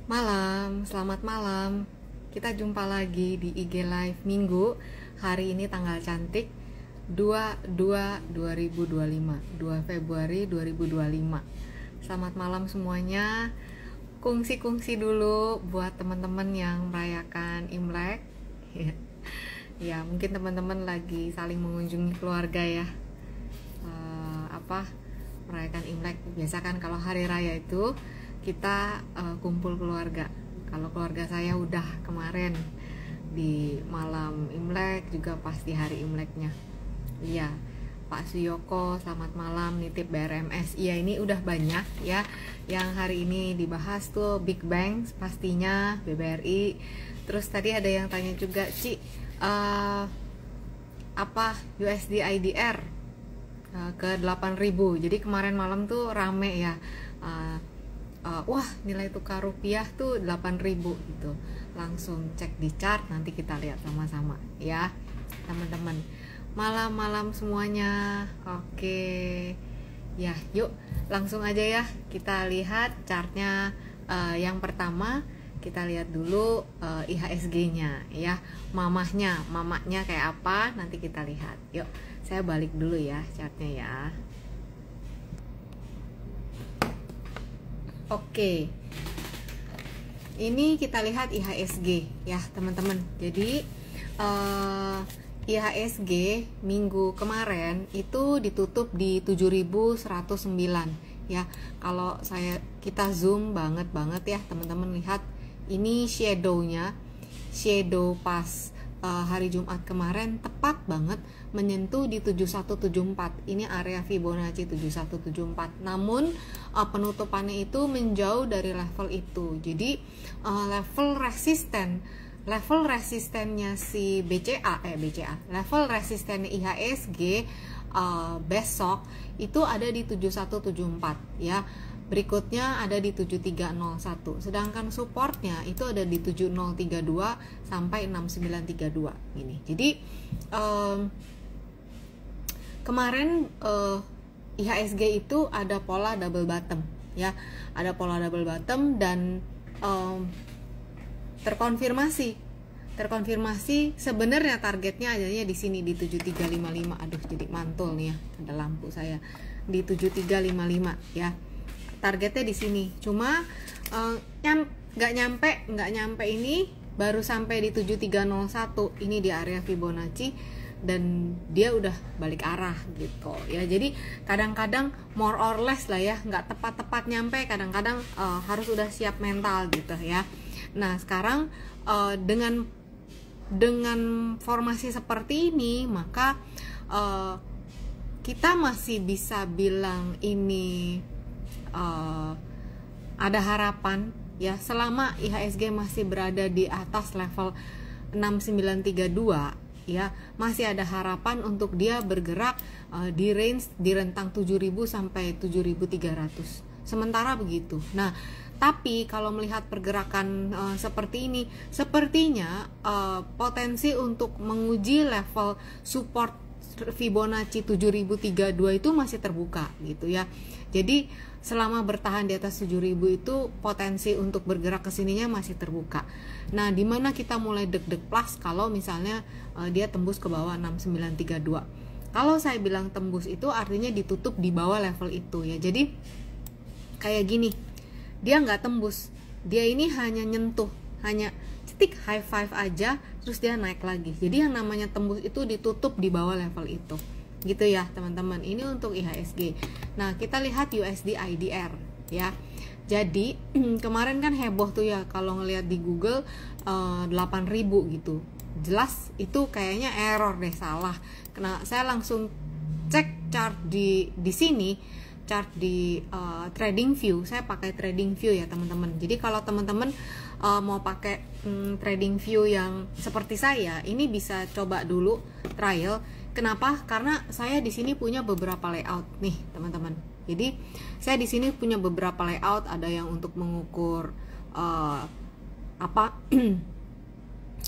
Selamat malam. Kita jumpa lagi di IG Live Minggu. Hari ini tanggal cantik 2/2/2025, 2 Februari 2025. Selamat malam semuanya. Kungsi-kungsi dulu buat teman-teman yang merayakan Imlek. Ya, mungkin teman-teman lagi saling mengunjungi keluarga ya. Merayakan Imlek. Biasa kan kalau hari raya itu kita kumpul keluarga. Kalau keluarga saya udah kemarin di malam Imlek, juga pas di hari Imleknya. Iya, Pak Suyoko selamat malam, nitip BRMS. Iya, ini udah banyak ya yang hari ini dibahas tuh. Big Bang pastinya, BBRI. Terus tadi ada yang tanya juga, Ci, USD IDR ke 8.000. Jadi kemarin malam tuh rame ya. Wah, nilai tukar rupiah tuh 8.000 gitu. Langsung cek di chart, nanti kita lihat sama-sama ya teman-teman. Malam-malam semuanya. Oke ya, yuk langsung aja ya kita lihat chartnya. Yang pertama kita lihat dulu IHSG-nya ya, mamanya kayak apa, nanti kita lihat. Yuk, saya balik dulu ya chartnya ya. Oke, ini kita lihat IHSG ya teman-teman. Jadi IHSG minggu kemarin itu ditutup di 7.109 ya. Kalau kita zoom banget ya teman-teman, lihat ini shadownya, shadow pas hari Jumat kemarin tepat banget menyentuh di 7174. Ini area Fibonacci 7174. Namun penutupannya itu menjauh dari level itu. Jadi level resistennya si level resistennya IHSG besok itu ada di 7174 ya. Berikutnya ada di 7301. Sedangkan supportnya itu ada di 7032 sampai 6932 ini. Jadi kemarin IHSG itu ada pola double bottom ya. Ada pola double bottom dan terkonfirmasi sebenarnya targetnya adanya di sini di 7355. Aduh, jadi mantul nih ya, ada lampu saya. Di 7355 ya. Targetnya di sini. Cuma nggak nyampe ini, baru sampai di 7301. Ini di area Fibonacci dan dia udah balik arah gitu ya. Jadi kadang-kadang more or less lah ya, nggak tepat nyampe, kadang-kadang harus udah siap mental gitu ya. Nah, sekarang dengan formasi seperti ini, maka kita masih bisa bilang ini ada harapan ya, selama IHSG masih berada di atas level 6932 ya, masih ada harapan untuk dia bergerak di range di rentang 7.000 sampai 7.300. Sementara begitu. Nah, tapi kalau melihat pergerakan seperti ini, sepertinya potensi untuk menguji level support Fibonacci 7032 itu masih terbuka gitu ya. Jadi selama bertahan di atas 7.000 itu potensi untuk bergerak ke sininya masih terbuka. Nah, dimana kita mulai deg-deg plus kalau misalnya dia tembus ke bawah 6932. Kalau saya bilang tembus itu artinya ditutup di bawah level itu ya. Jadi kayak gini, dia nggak tembus, dia ini hanya nyentuh, hanya cetik high five aja, terus dia naik lagi. Jadi yang namanya tembus itu ditutup di bawah level itu gitu ya teman-teman. Ini untuk IHSG. Nah, kita lihat USD IDR ya. Jadi kemarin kan heboh tuh ya kalau ngelihat di Google 8.000 gitu. Jelas itu kayaknya error deh, salah. Karena saya langsung cek chart di sini, chart di TradingView. Saya pakai TradingView ya teman-teman. Jadi kalau teman-teman mau pakai TradingView yang seperti saya, ini bisa coba dulu trial. Kenapa? Karena saya di sini punya beberapa layout nih, teman-teman. Jadi saya di sini punya beberapa layout, ada yang untuk mengukur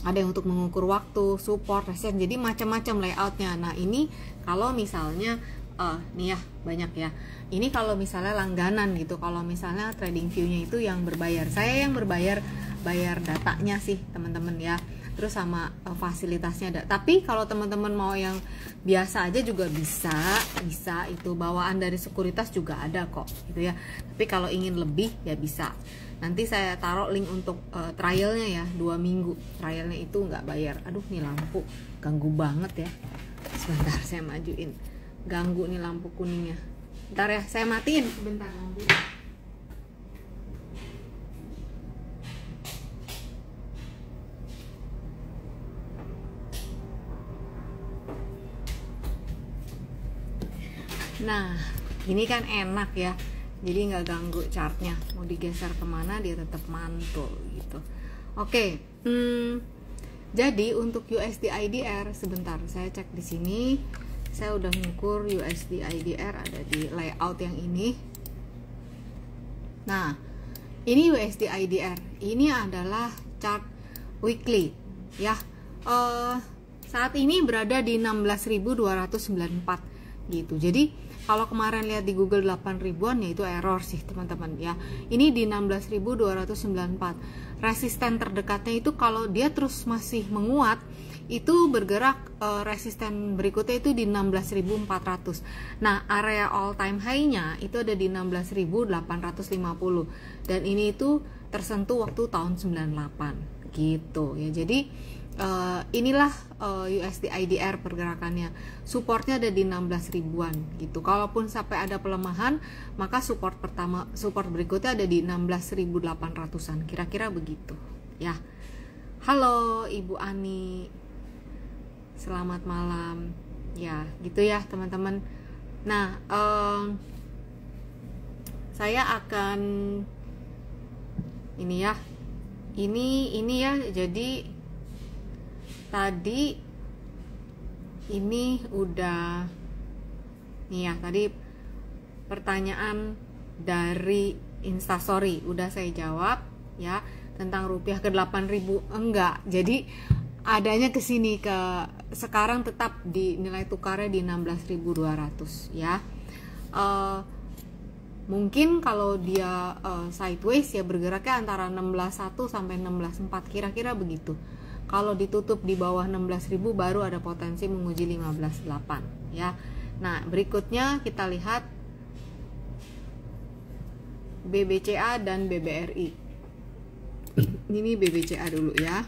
ada yang untuk mengukur waktu, support, resistance. Jadi macam-macam layoutnya. Nah, ini kalau misalnya nih ya, banyak ya. Ini kalau misalnya langganan gitu, kalau misalnya TradingView-nya itu yang berbayar. Saya yang bayar datanya sih teman-teman ya. Terus sama fasilitasnya ada. Tapi kalau teman-teman mau yang biasa aja juga bisa itu bawaan dari sekuritas juga ada kok gitu ya. Tapi kalau ingin lebih ya bisa. Nanti saya taruh link untuk trialnya ya, 2 minggu trialnya itu nggak bayar. Aduh nih lampu ganggu banget ya, sebentar saya majuin, ganggu nih lampu kuningnya. Bentar ya, saya matiin sebentar lampu. Nah ini kan enak ya, jadi nggak ganggu chartnya, mau digeser kemana dia tetap mantul gitu. Oke, jadi untuk USD IDR sebentar saya cek di sini. Saya udah ngukur USD IDR ada di layout yang ini. Nah ini USD IDR, ini adalah chart weekly ya. Saat ini berada di 16.294 gitu. Jadi kalau kemarin lihat di Google 8 ribuan ya itu error sih teman-teman ya. Ini di 16.294. Resisten terdekatnya itu kalau dia terus masih menguat itu bergerak, resisten berikutnya itu di 16.400. Nah, area all time high-nya itu ada di 16.850 dan ini itu tersentuh waktu tahun 98 gitu ya. Jadi inilah USD IDR pergerakannya. Supportnya ada di 16 ribuan gitu. Kalaupun sampai ada pelemahan, maka support berikutnya ada di 16.800-an. Kira-kira begitu ya. Halo Ibu Ani, selamat malam ya, gitu ya teman-teman. Nah saya akan ini ya, ini ya. Jadi tadi ini udah nih ya, tadi pertanyaan dari Instastory udah saya jawab ya, tentang rupiah ke 8.000 enggak. Jadi adanya ke sini, ke sekarang tetap di nilai tukarnya di 16.200 ya. Mungkin kalau dia sideways ya bergeraknya antara 16.1 sampai 16.4 kira-kira begitu. Kalau ditutup di bawah 16.000 baru ada potensi menguji 15.8 ya. Nah, berikutnya kita lihat BBCA dan BBRI. Ini BBCA dulu ya.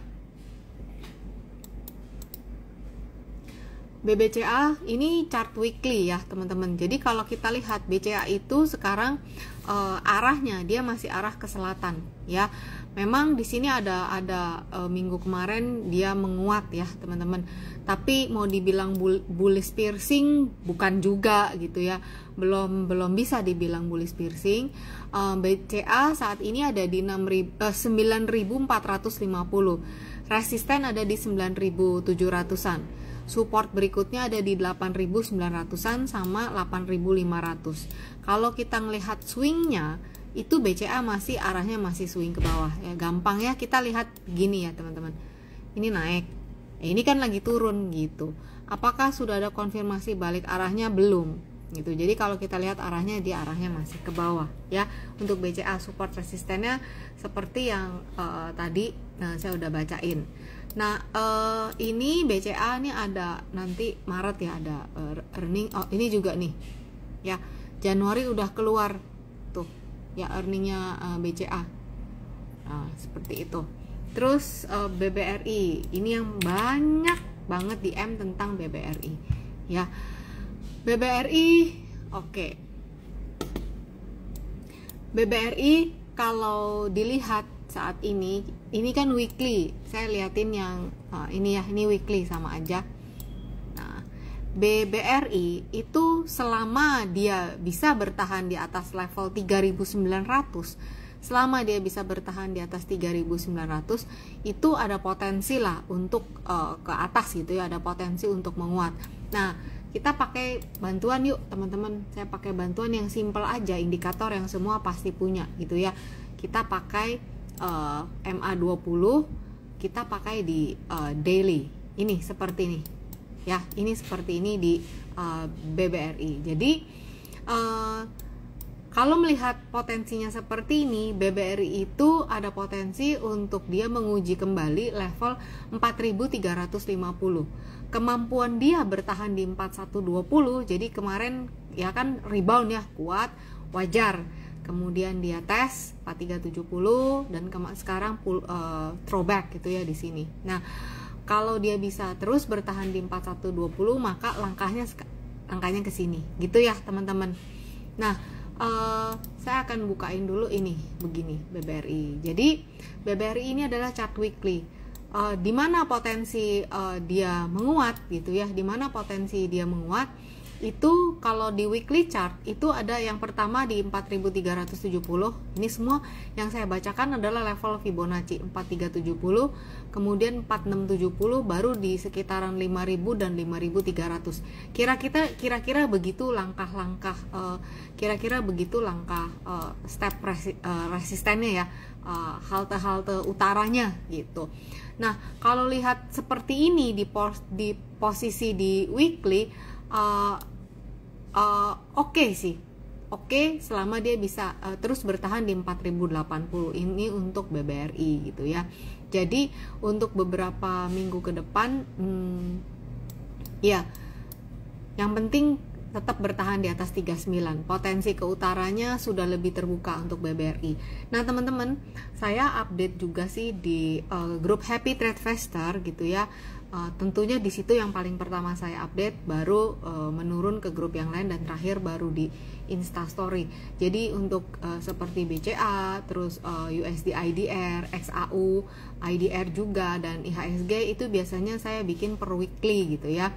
BBCA ini chart weekly ya teman-teman. Jadi kalau kita lihat BCA itu sekarang arahnya dia masih arah ke selatan ya. Memang di sini ada minggu kemarin dia menguat ya teman-teman. Tapi mau dibilang bullish piercing bukan juga gitu ya. Belum bisa dibilang bullish piercing. BCA saat ini ada di 9.450. Resisten ada di 9.700-an. Support berikutnya ada di 8.900-an sama 8.500. Kalau kita ngelihat swingnya itu BCA masih arahnya masih swing ke bawah ya. Gampang ya kita lihat gini ya teman-teman. Ini naik, ini kan lagi turun gitu. Apakah sudah ada konfirmasi balik arahnya? Belum gitu. Jadi kalau kita lihat arahnya, dia arahnya masih ke bawah ya. Untuk BCA support resistennya seperti yang tadi saya udah bacain. Nah ini BCA nih ada nanti Maret ya ada earning. Oh ini juga nih ya, Januari udah keluar tuh ya earningnya BCA. Nah, seperti itu. Terus BBRI ini yang banyak banget di M tentang BBRI ya. BBRI oke. BBRI kalau dilihat saat ini kan weekly. Saya liatin yang ini ya, ini weekly sama aja. Nah, BBRI itu selama dia bisa bertahan di atas level 3.900, selama dia bisa bertahan di atas 3.900 itu ada potensi lah untuk ke atas gitu ya, ada potensi untuk menguat. Nah, kita pakai bantuan yuk teman-teman. Saya pakai bantuan yang simple aja, indikator yang semua pasti punya gitu ya. Kita pakai MA20, kita pakai di daily ini seperti ini ya. Ini seperti ini di BBRI. Jadi kalau melihat potensinya seperti ini, BBRI itu ada potensi untuk dia menguji kembali level 4.350. Kemampuan dia bertahan di 4120, jadi kemarin ya kan rebound ya, kuat, wajar. Kemudian dia tes 4370 dan sekarang throwback gitu ya di sini. Nah, kalau dia bisa terus bertahan di 4120, maka langkahnya ke sini gitu ya teman-teman. Nah, saya akan bukain dulu ini begini BBRI. Jadi BBRI ini adalah chart weekly. Di mana potensi dia menguat gitu ya? Di mana potensi dia menguat? Itu kalau di weekly chart itu ada yang pertama di 4.370. Ini semua yang saya bacakan adalah level Fibonacci 4.370, kemudian 4.670, baru di sekitaran 5.000 dan 5.300. Kira-kira begitu langkah-langkah step resistennya ya, halte-halte utaranya gitu. Nah, kalau lihat seperti ini di posisi di weekly, oke sih, oke selama dia bisa terus bertahan di 4080. Ini untuk BBRI gitu ya. Jadi untuk beberapa minggu ke depan ya yang penting tetap bertahan di atas 39. Potensi ke utaranya sudah lebih terbuka untuk BBRI. Nah teman-teman, saya update juga sih di grup Happy Trade Faster gitu ya. Tentunya di situ yang paling pertama saya update, baru menurun ke grup yang lain, dan terakhir baru di Instastory. Jadi untuk seperti BCA, terus USD IDR, XAU, IDR juga, dan IHSG itu biasanya saya bikin per weekly gitu ya.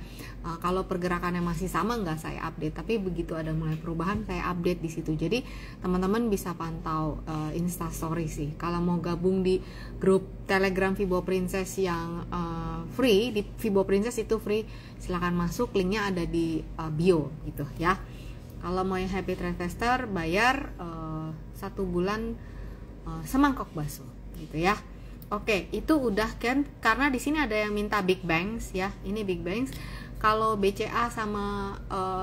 Kalau pergerakannya masih sama nggak saya update, tapi begitu ada mulai perubahan saya update di situ. Jadi teman-teman bisa pantau Instastory sih. Kalau mau gabung di grup Telegram Fibo Princess yang free, di Fibo Princess itu free, silahkan masuk, linknya ada di bio gitu ya. Kalau mau yang Happy Trade Faster bayar 1 bulan semangkok bakso gitu ya. Oke, itu udah kan, karena di sini ada yang minta big banks ya. Ini big banks. Kalau BCA sama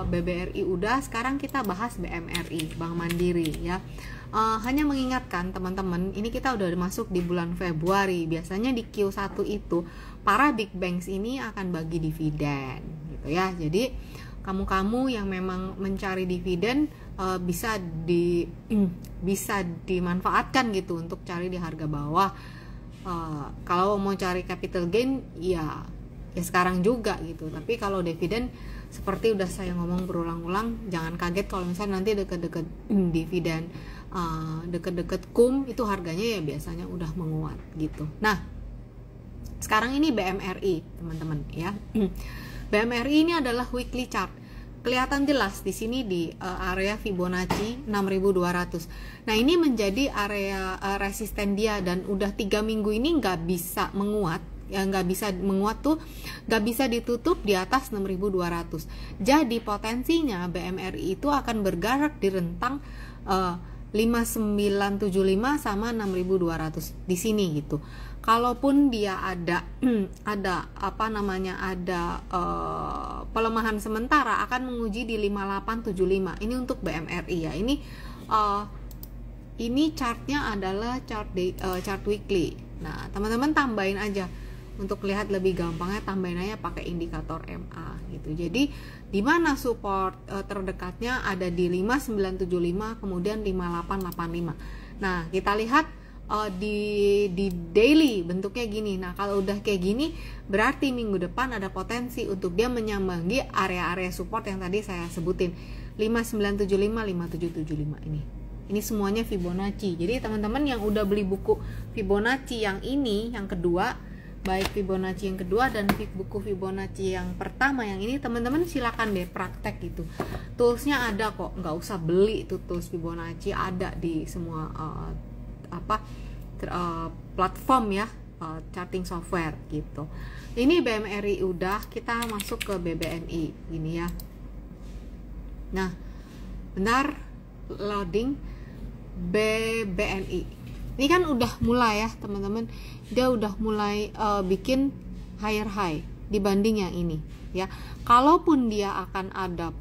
BBRI udah, sekarang kita bahas BMRI, Bank Mandiri ya. Hanya mengingatkan teman-teman, ini kita udah masuk di bulan Februari. Biasanya di Q1 itu para big banks ini akan bagi dividen gitu ya. Jadi kamu yang memang mencari dividen bisa dimanfaatkan gitu untuk cari di harga bawah. Kalau mau cari capital gain ya sekarang juga gitu. Tapi kalau dividen, seperti udah saya ngomong berulang-ulang, jangan kaget kalau misalnya nanti deket-deket dividen, deket-deket KUM itu harganya ya biasanya udah menguat gitu. Nah, sekarang ini BMRI teman-teman ya. BMRI ini adalah weekly chart. Kelihatan jelas di sini di area Fibonacci 6200. Nah, ini menjadi area resisten dia, dan udah 3 minggu ini nggak bisa menguat. Ya, nggak bisa menguat tuh, nggak bisa ditutup di atas 6200. Jadi potensinya BMRI itu akan bergerak di rentang 5975 sama 6200 di sini gitu. Kalaupun dia ada pelemahan sementara, akan menguji di 5875. Ini untuk BMRI ya. Ini chartnya adalah chart weekly. Nah, teman-teman tambahin aja. Untuk lihat lebih gampangnya, tambahin aja pakai indikator MA gitu. Jadi di mana support terdekatnya ada di 5975, kemudian 5885. Nah, kita lihat di daily bentuknya gini. Nah, kalau udah kayak gini berarti minggu depan ada potensi untuk dia menyambangi area-area support yang tadi saya sebutin, 5975, 5775 ini. Ini semuanya Fibonacci. Jadi teman-teman yang udah beli buku Fibonacci yang ini, yang kedua, baik Fibonacci yang kedua dan buku Fibonacci yang pertama yang ini, teman-teman silakan deh praktek gitu. Toolsnya ada kok, nggak usah beli itu tools Fibonacci, ada di semua platform ya, charting software gitu. Ini BMRI udah, kita masuk ke BBNI gini ya. Nah, bentar loading. BBNI ini kan udah mulai ya teman-teman, dia udah mulai bikin higher high dibanding yang ini ya. Kalaupun dia akan ada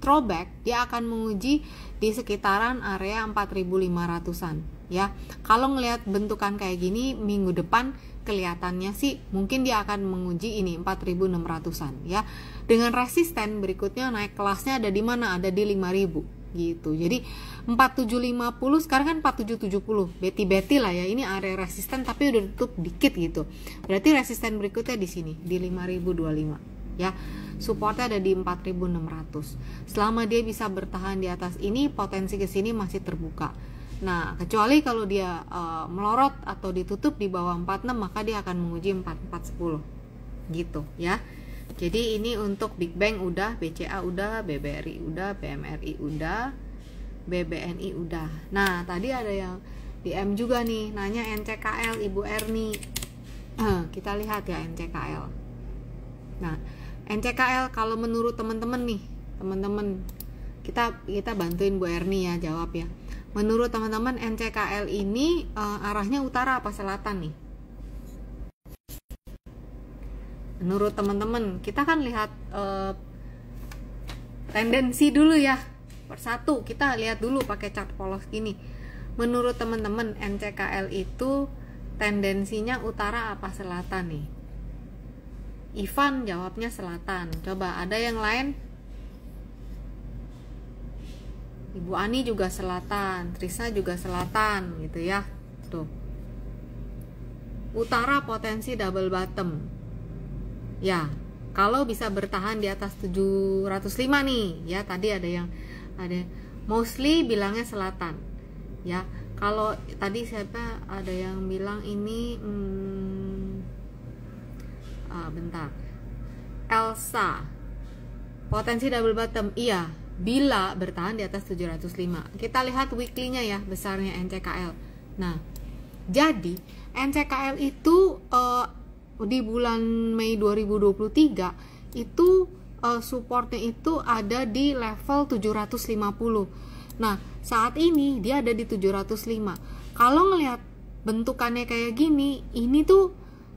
throwback, dia akan menguji di sekitaran area 4.500-an ya. Kalau ngelihat bentukan kayak gini minggu depan kelihatannya sih mungkin dia akan menguji ini 4.600-an ya. Dengan resisten berikutnya naik kelasnya ada di mana? Ada di 5.000 gitu. Jadi 4750 sekarang kan 4770. Beti-beti lah ya. Ini area resisten tapi udah tutup dikit gitu. Berarti resisten berikutnya di sini di 5.025 ya. Supportnya ada di 4.600. Selama dia bisa bertahan di atas ini, potensi ke sini masih terbuka. Nah, kecuali kalau dia melorot atau ditutup di bawah 46, maka dia akan menguji 4410 gitu ya. Jadi ini untuk Big Bang udah, BCA udah, BBRI udah, BMRI udah, BBNI udah. Nah, tadi ada yang DM juga nih, nanya NCKL Ibu Erni. Kita lihat ya NCKL. Nah, NCKL kalau menurut teman-teman nih, teman-teman kita bantuin Bu Erni ya jawab ya. Menurut teman-teman NCKL ini arahnya utara apa selatan nih? Menurut teman-teman, kita kan lihat tendensi dulu ya. Persatu kita lihat dulu pakai chart polos gini. Menurut teman-teman NCKL itu tendensinya utara apa selatan nih? Ivan jawabnya selatan. Coba ada yang lain? Ibu Ani juga selatan, Trisa juga selatan gitu ya. Tuh. Utara potensi double bottom. Ya, kalau bisa bertahan di atas 705 nih, ya tadi ada mostly bilangnya selatan. Ya, kalau tadi siapa ada yang bilang ini bentar. Elsa. Potensi double bottom. Iya, bila bertahan di atas 705. Kita lihat weekly-nya ya, besarnya NCKL. Nah, jadi NCKL itu di bulan Mei 2023 itu supportnya itu ada di level 750. Nah, saat ini dia ada di 705. Kalau ngelihat bentukannya kayak gini, ini tuh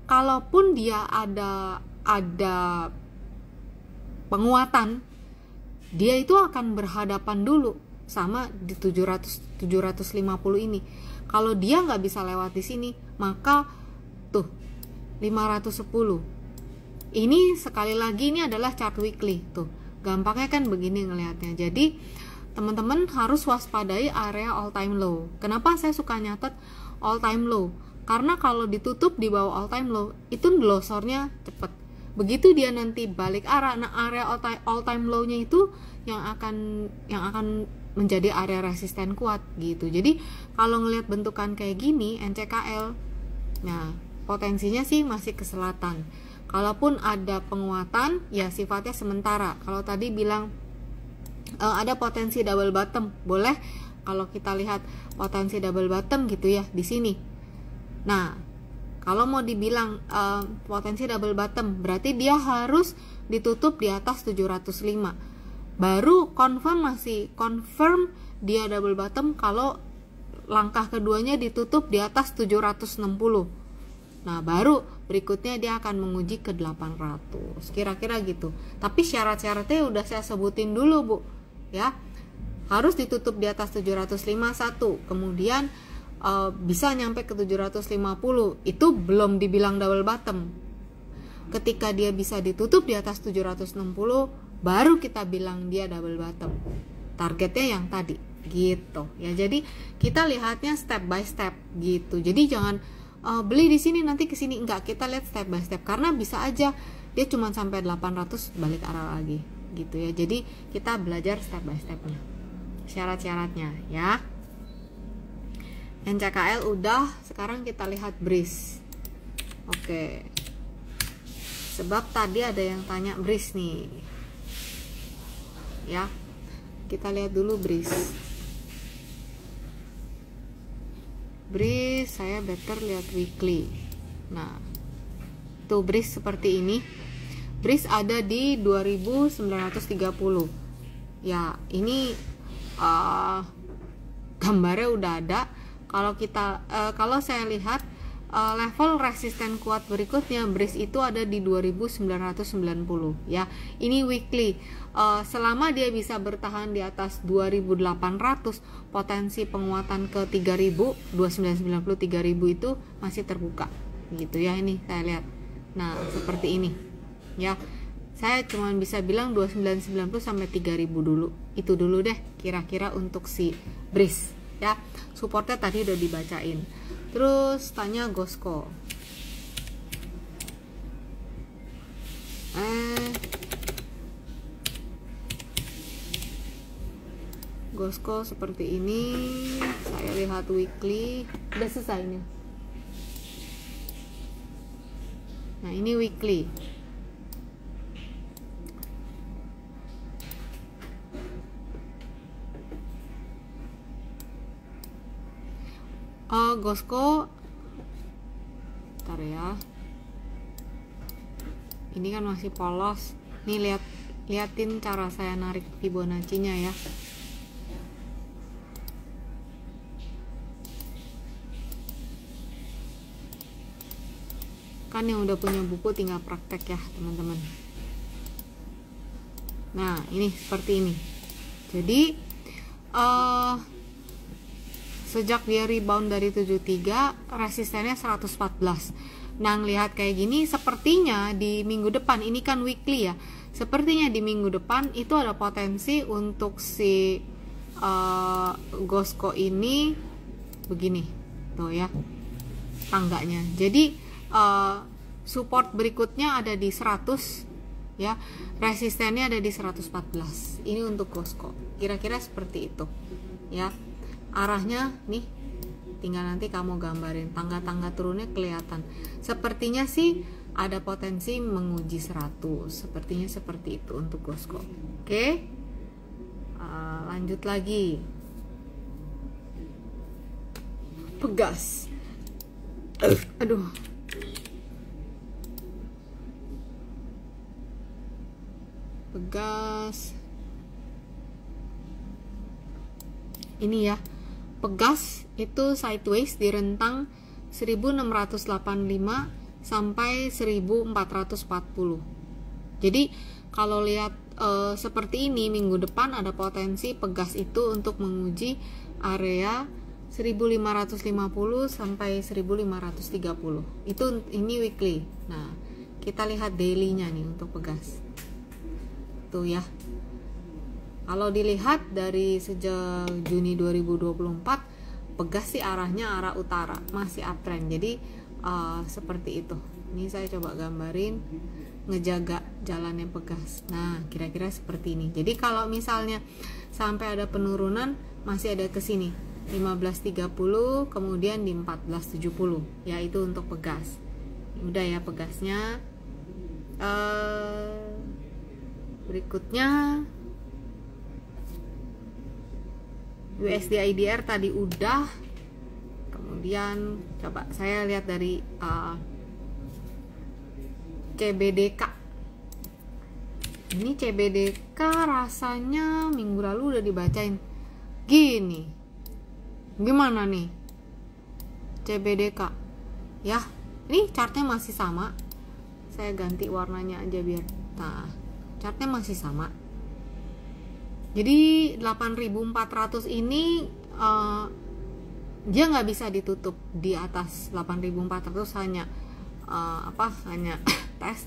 kalaupun dia ada penguatan, dia itu akan berhadapan dulu sama di 750 ini. Kalau dia nggak bisa lewat di sini, maka tuh 510. Ini sekali lagi ini adalah chart weekly tuh. Gampangnya kan begini ngelihatnya. Jadi teman-teman harus waspadai area all time low. Kenapa saya suka nyatet all time low? Karena kalau ditutup di bawah all time low itu losornya cepet. Begitu dia nanti balik arah, nah area all time low-nya itu yang akan menjadi area resisten kuat gitu. Jadi kalau ngelihat bentukan kayak gini NCKL, nah potensinya sih masih ke selatan. Kalaupun ada penguatan ya sifatnya sementara. Kalau tadi bilang ada potensi double bottom, boleh kalau kita lihat potensi double bottom gitu ya di sini. Nah, kalau mau dibilang potensi double bottom, berarti dia harus ditutup di atas 705. Baru confirm dia double bottom kalau langkah keduanya ditutup di atas 760. Nah, baru berikutnya dia akan menguji ke 800. Kira-kira gitu. Tapi syarat-syaratnya udah saya sebutin dulu, Bu. Ya. Harus ditutup di atas 751. Kemudian bisa nyampe ke 750, itu belum dibilang double bottom. Ketika dia bisa ditutup di atas 760, baru kita bilang dia double bottom. Targetnya yang tadi gitu ya. Jadi kita lihatnya step by step gitu. Jadi jangan beli di sini nanti ke sini, enggak, kita lihat step by step karena bisa aja dia cuma sampai 800 balik arah lagi gitu ya. Jadi kita belajar step by stepnya, syarat-syaratnya ya. NCKL udah, sekarang kita lihat BRIS. Oke. Sebab tadi ada yang tanya BRIS nih. Ya. Kita lihat dulu BRIS. BRIS saya better lihat weekly. Nah, tuh BRIS seperti ini. BRIS ada di 2930. Ya, ini gambarnya udah ada. Kalau saya lihat level resisten kuat berikutnya BRIS itu ada di 2990 ya. Ini weekly. Selama dia bisa bertahan di atas 2800, potensi penguatan ke 3000, 2990 3000 itu masih terbuka gitu ya. Ini saya lihat. Nah, seperti ini ya. Saya cuma bisa bilang 2990 sampai 3000 dulu. Itu dulu deh kira-kira untuk si BRIS ya. Supportnya tadi udah dibacain. Terus tanya Gosco. Gosco seperti ini. Saya lihat weekly. Udah selesai nih. Nah, ini weekly. Gosco, bentar ya. Ini kan masih polos. Nih liatin cara saya narik Fibonacci-nya ya. Kan yang udah punya buku tinggal praktek ya teman-teman. Nah, ini seperti ini. Jadi sejak dia rebound dari 73, resistennya 114. Nah, lihat kayak gini, sepertinya di minggu depan, ini kan weekly ya, sepertinya di minggu depan itu ada potensi untuk si Gosco ini begini tuh ya tangganya. Jadi support berikutnya ada di 100 ya, resistennya ada di 114. Ini untuk Gosco kira-kira seperti itu ya. Arahnya nih tinggal nanti kamu gambarin, tangga-tangga turunnya kelihatan. Sepertinya sih ada potensi menguji 100. Sepertinya seperti itu untuk Gosco. Oke. Lanjut lagi. Pegas. Aduh. Pegas. Ini ya. Pegas itu sideways di rentang 1685 sampai 1440. Jadi kalau lihat seperti ini, minggu depan ada potensi Pegas itu untuk menguji area 1550 sampai 1530. Itu ini weekly. Nah, kita lihat daily-nya nih untuk Pegas. Tuh ya. Kalau dilihat dari sejak Juni 2024, Pegas sih arahnya arah utara, masih uptrend. Jadi seperti itu. Ini saya coba gambarin ngejaga jalannya Pegas. Nah, kira-kira seperti ini. Jadi kalau misalnya sampai ada penurunan, masih ada ke sini 1530, kemudian di 1470. Ya, itu untuk Pegas. Udah ya Pegasnya. Berikutnya USD IDR tadi udah. Kemudian coba saya lihat dari CBDK. Ini CBDK rasanya minggu lalu udah dibacain. Gini. Gimana nih? CBDK. Ya, ini chartnya masih sama. Saya ganti warnanya aja biar. Nah, chartnya masih sama. Jadi 8.400 ini dia nggak bisa ditutup di atas 8.400, hanya hanya tes.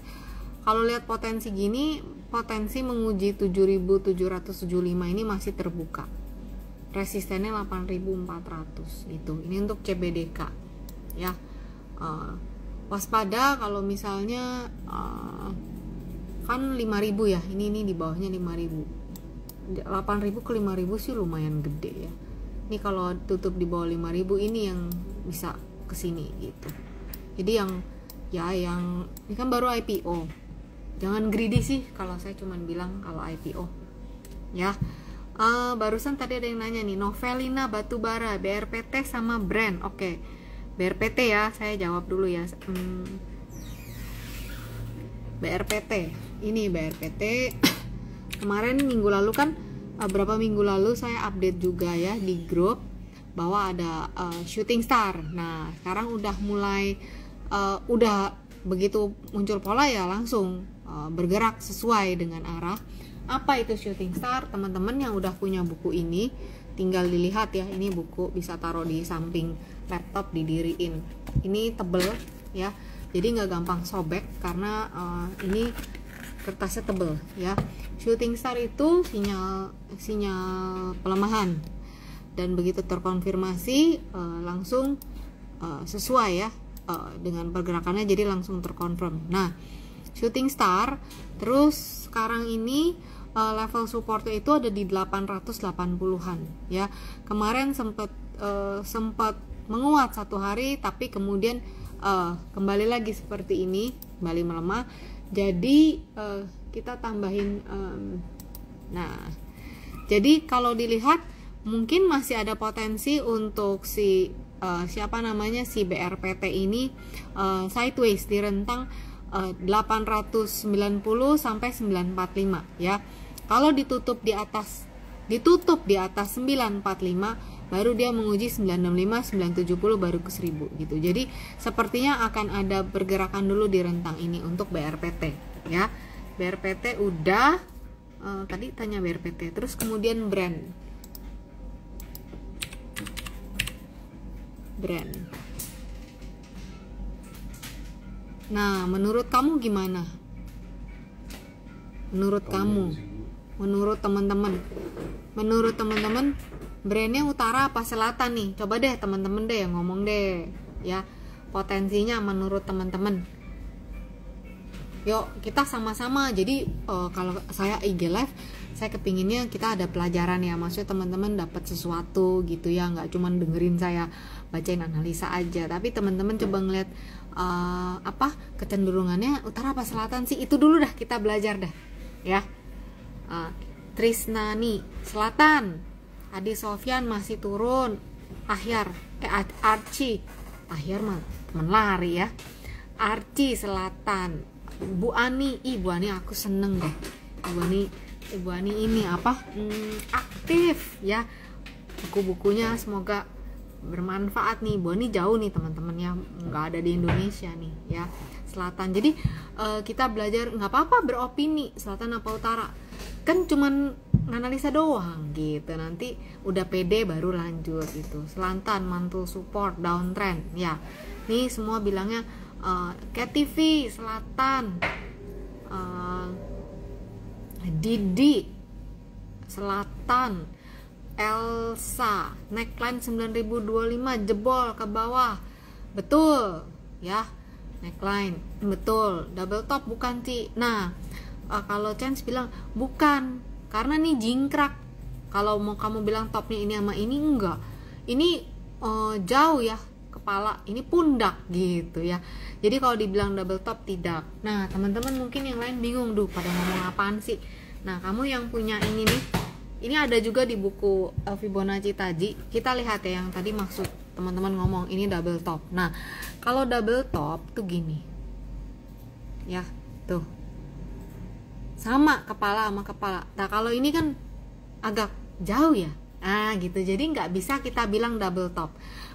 Kalau lihat potensi gini, potensi menguji 7.775 ini masih terbuka. Resistennya 8.400 gitu. Ini untuk CBDK ya. Waspada kalau misalnya kan 5.000 ya. Ini di bawahnya 5.000. 8.000 ke 5.000 sih lumayan gede ya. Ini kalau tutup di bawah 5.000 ini yang bisa kesini gitu. Jadi yang ini kan baru IPO, jangan greedy sih kalau saya cuman bilang kalau IPO ya. Barusan tadi ada yang nanya nih, Novelina Batubara, BRPT sama brand. Oke, BRPT ya, saya jawab dulu ya. BRPT, ini BRPT kemarin minggu lalu kan, berapa minggu lalu saya update juga ya di grup bahwa ada shooting star. Nah, sekarang udah mulai udah begitu muncul pola ya langsung bergerak sesuai dengan arah. Apa itu shooting star? Teman-teman yang udah punya buku ini tinggal dilihat ya, ini buku bisa taruh di samping laptop, didiriin. Ini tebel ya, jadi nggak gampang sobek karena ini kertasnya tebel ya. Shooting star itu sinyal pelemahan, dan begitu terkonfirmasi langsung sesuai ya dengan pergerakannya, jadi langsung terkonfirm. Nah, shooting star terus sekarang ini level supportnya itu ada di 880-an ya. Kemarin sempat menguat satu hari, tapi kemudian kembali lagi seperti ini, kembali melemah. Jadi kita tambahin nah, jadi kalau dilihat mungkin masih ada potensi untuk si si BRPT ini sideways di rentang 890 sampai 945 ya. Kalau ditutup di atas 945 baru dia menguji 965, 970 baru ke 1000 gitu. Jadi sepertinya akan ada pergerakan dulu di rentang ini untuk BRPT ya. BRPT udah tadi tanya BRPT, terus kemudian brand. Nah, menurut kamu gimana? Menurut teman-teman, brandnya utara apa selatan nih? Coba deh teman-teman deh ngomong deh ya, potensinya menurut teman-teman. Yuk kita sama-sama. Jadi kalau saya IG live, saya kepinginnya kita ada pelajaran ya, maksudnya teman-teman dapat sesuatu gitu ya, nggak cuma dengerin saya bacain analisa aja, tapi teman-teman coba ngeliat kecenderungannya utara apa selatan sih, itu dulu dah kita belajar dah ya. Trisnani selatan, Adi Sofyan masih turun, Archie mah temen lari ya, Archie selatan, Bu Ani aku seneng deh, Ibu Ani ini aktif ya, buku-bukunya semoga bermanfaat nih. Bu Ani jauh nih teman-teman ya, nggak ada di Indonesia nih ya, selatan. Jadi kita belajar, nggak apa-apa beropini selatan apa utara, kan cuman analisa doang gitu, nanti udah pede baru lanjut itu. Selatan mantul support downtrend ya, nih semua bilangnya KTV selatan, Didi selatan, Elsa neckline 9025 jebol ke bawah, betul ya, neckline betul. Double top bukan sih. Nah kalau Chance bilang bukan, karena nih jingkrak. Kalau mau kamu bilang topnya ini sama ini, enggak, ini jauh ya kepala, ini pundak gitu ya. Jadi kalau dibilang double top tidak. Nah teman-teman mungkin yang lain bingung, pada ngomong apaan sih. Nah kamu yang punya ini nih, ini ada juga di buku Fibonacci tadi. Kita lihat ya yang tadi maksud teman-teman ngomong ini double top. Nah kalau double top tuh gini ya, tuh sama kepala sama kepala. Nah kalau ini kan agak jauh ya, gitu. Jadi nggak bisa kita bilang double top.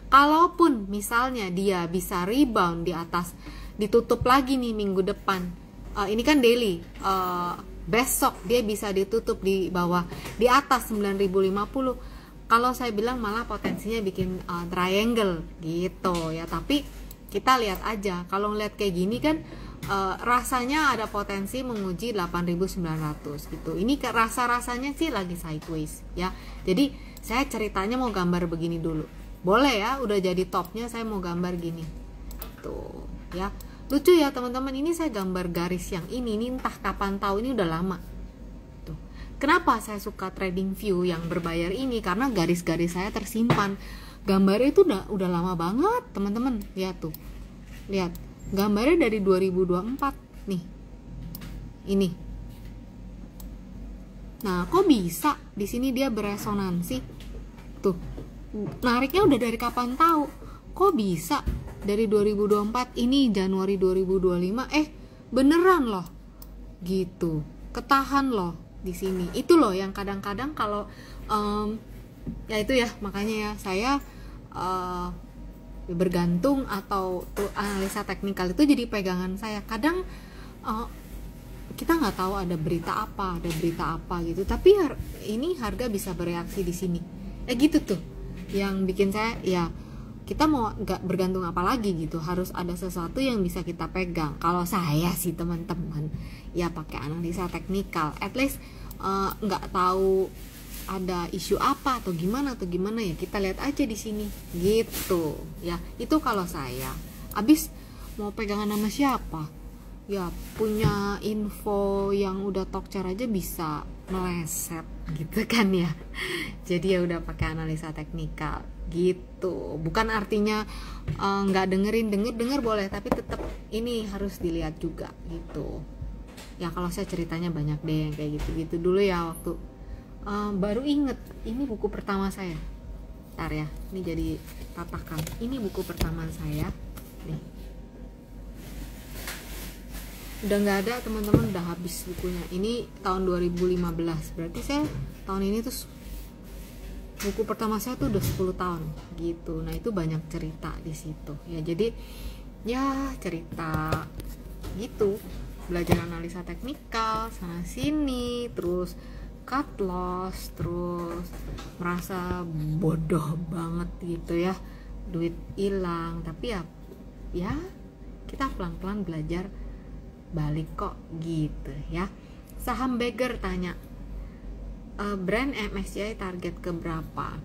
Kalaupun misalnya dia bisa rebound di atas, ditutup lagi nih minggu depan, ini kan daily, besok dia bisa ditutup di bawah, di atas 9050, kalau saya bilang malah potensinya bikin triangle gitu ya. Tapi kita lihat aja, kalau ngeliat kayak gini kan rasanya ada potensi menguji 8.900 gitu. Ini rasa-rasanya sih lagi sideways ya. Jadi saya ceritanya mau gambar begini dulu, boleh ya, udah jadi topnya saya mau gambar gini tuh ya. Lucu ya teman-teman, ini saya gambar garis yang ini entah kapan tahu, ini udah lama tuh. Kenapa saya suka trading view yang berbayar ini? Karena garis-garis saya tersimpan, gambarnya itu udah lama banget teman-teman. Lihat tuh, lihat gambarnya dari 2024 nih, ini. Nah kok bisa di sini dia beresonansi tuh, nariknya udah dari kapan tahu, kok bisa dari 2024, ini Januari 2025 beneran loh gitu, ketahan loh di sini. Itu loh yang kadang-kadang kalau Ya itu ya, makanya ya saya bergantung atau analisa teknikal itu jadi pegangan saya. Kadang kita nggak tahu ada berita apa gitu, tapi ini harga bisa bereaksi di sini, gitu tuh yang bikin saya ya, kita mau nggak bergantung apa lagi gitu, harus ada sesuatu yang bisa kita pegang. Kalau saya sih teman-teman ya pakai analisa teknikal, at least nggak tahu ada isu apa atau gimana ya, kita lihat aja di sini gitu ya. Itu kalau saya abis mau pegangan nama siapa ya, punya info yang udah talk aja bisa meleset gitu kan ya. Jadi ya udah pakai analisa teknikal gitu. Bukan artinya nggak denger boleh, tapi tetap ini harus dilihat juga gitu ya. Kalau saya ceritanya banyak deh yang kayak gitu dulu ya, waktu baru inget ini buku pertama saya. Ntar ya, ini jadi tatakan, ini buku pertama saya nih. Udah nggak ada teman-teman, udah habis bukunya. Ini tahun 2015, berarti saya tahun ini tuh buku pertama saya tuh udah 10 tahun gitu. Nah itu banyak cerita di situ ya, jadi ya cerita gitu, belajar analisa teknikal sana sini, terus cut loss, terus merasa bodoh banget gitu ya, duit hilang, tapi ya kita pelan-pelan belajar balik kok gitu ya. Saham Bagger tanya, brand MSCI target ke berapa?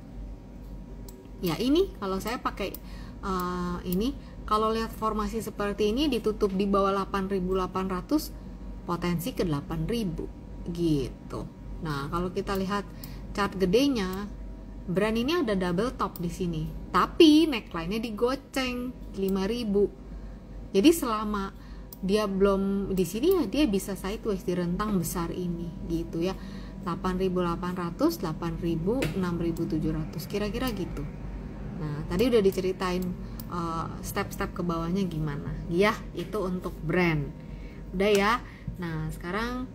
Ya ini kalau saya pakai ini, kalau lihat formasi seperti ini ditutup di bawah 8.800, potensi ke 8.000 gitu. Nah kalau kita lihat chart gedenya, brand ini ada double top di sini, tapi neckline-nya digoceng 5.000. Jadi selama dia belum di sini ya, dia bisa sideways di rentang besar ini gitu ya. 8.800, 8.000, 6.700 kira-kira gitu. Nah tadi udah diceritain step-step ke bawahnya gimana ya, itu untuk brand udah ya. Nah sekarang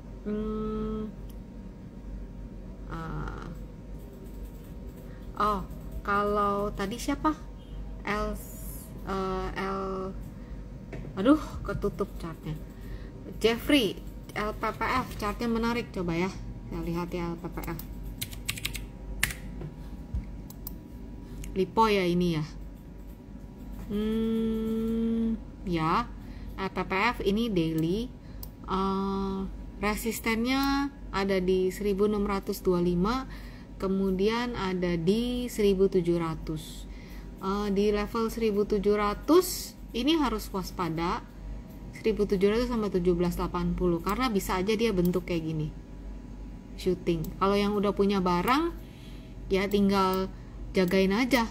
kalau tadi siapa, aduh ketutup chartnya, Jeffrey, LPPF chartnya menarik, coba ya saya lihat ya. LPPF Lipo ya ini ya, ya LPPF ini daily, resistennya ada di 1625, kemudian ada di 1700. Di level 1700 ini harus waspada, 1700 sampai 1780, karena bisa aja dia bentuk kayak gini, shooting. Kalau yang udah punya barang ya tinggal jagain aja